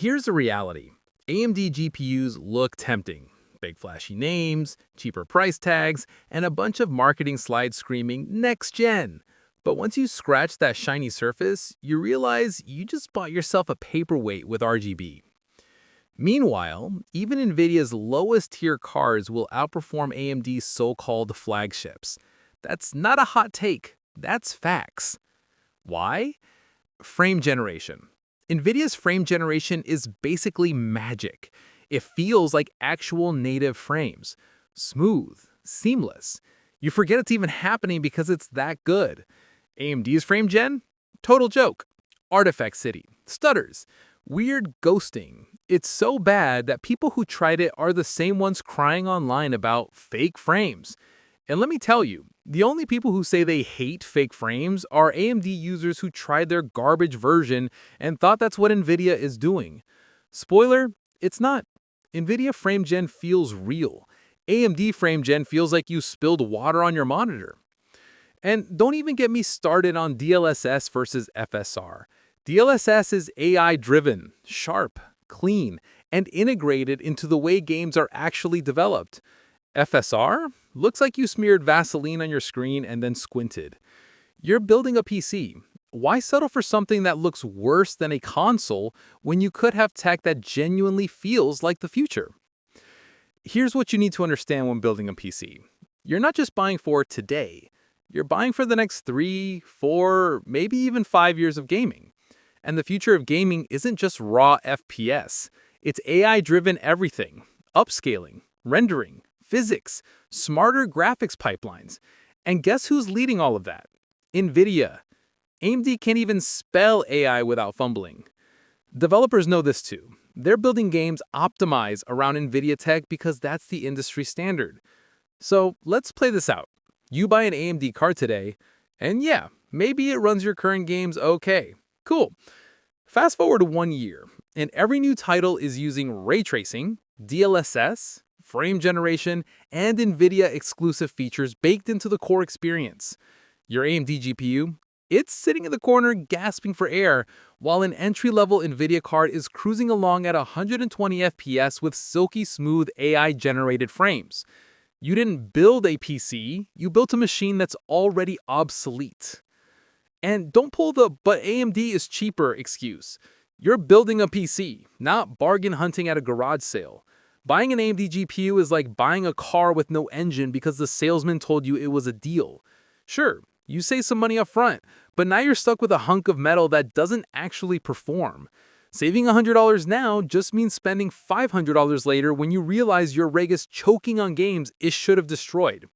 Here's the reality. AMD GPUs look tempting. Big flashy names, cheaper price tags, and a bunch of marketing slides screaming next gen. But once you scratch that shiny surface, you realize you just bought yourself a paperweight with RGB. Meanwhile, even Nvidia's lowest tier cards will outperform AMD's so-called flagships. That's not a hot take, that's facts. Why? Frame generation. NVIDIA's frame generation is basically magic. It feels like actual native frames. Smooth, seamless. You forget it's even happening because it's that good. AMD's frame gen? Total joke. Artifact City, stutters, weird ghosting. It's so bad that people who tried it are the same ones crying online about fake frames. And let me tell you, the only people who say they hate fake frames are AMD users who tried their garbage version and thought that's what Nvidia is doing. Spoiler, it's not. Nvidia frame gen feels real. AMD frame gen feels like you spilled water on your monitor. And don't even get me started on DLSS versus FSR. DLSS is AI-driven, sharp, clean, and integrated into the way games are actually developed. FSR looks like you smeared Vaseline on your screen and then squinted. You're building a PC. Why settle for something that looks worse than a console when you could have tech that genuinely feels like the future? Here's what you need to understand when building a PC. You're not just buying for today. You're buying for the next 3, 4, maybe even 5 years of gaming. And the future of gaming isn't just raw FPS. It's AI-driven everything, upscaling, rendering, physics, smarter graphics pipelines. And guess who's leading all of that? Nvidia. AMD can't even spell AI without fumbling. Developers know this too. They're building games optimized around Nvidia tech because that's the industry standard. So let's play this out. You buy an AMD card today, and yeah, maybe it runs your current games okay. Cool. Fast forward 1 year, and every new title is using ray tracing, DLSS, frame generation, and NVIDIA exclusive features baked into the core experience. Your AMD GPU? It's sitting in the corner gasping for air, while an entry-level NVIDIA card is cruising along at 120 FPS with silky smooth AI-generated frames. You didn't build a PC, you built a machine that's already obsolete. And don't pull the "but AMD is cheaper" excuse. You're building a PC, not bargain hunting at a garage sale. Buying an AMD GPU is like buying a car with no engine because the salesman told you it was a deal. Sure, you save some money up front, but now you're stuck with a hunk of metal that doesn't actually perform. Saving $100 now just means spending $500 later when you realize your rig is choking on games it should have destroyed.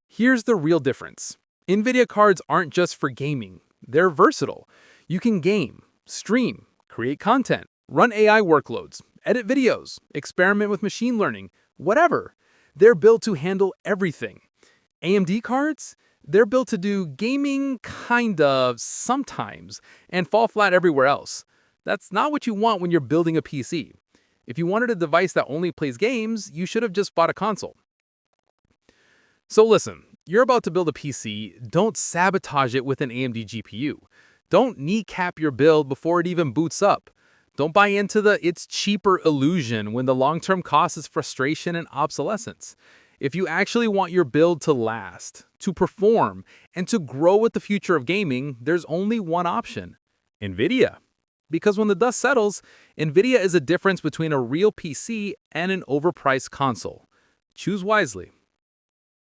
Here's the real difference. NVIDIA cards aren't just for gaming. They're versatile. You can game, stream, create content, run AI workloads, edit videos, experiment with machine learning, whatever. They're built to handle everything. AMD cards? They're built to do gaming kind of sometimes and fall flat everywhere else. That's not what you want when you're building a PC. If you wanted a device that only plays games, you should have just bought a console. So listen, you're about to build a PC, don't sabotage it with an AMD GPU. Don't kneecap your build before it even boots up. Don't buy into the "it's cheaper" illusion when the long-term cost is frustration and obsolescence. If you actually want your build to last, to perform, and to grow with the future of gaming, there's only one option: Nvidia. Because when the dust settles, Nvidia is a difference between a real PC and an overpriced console. Choose wisely.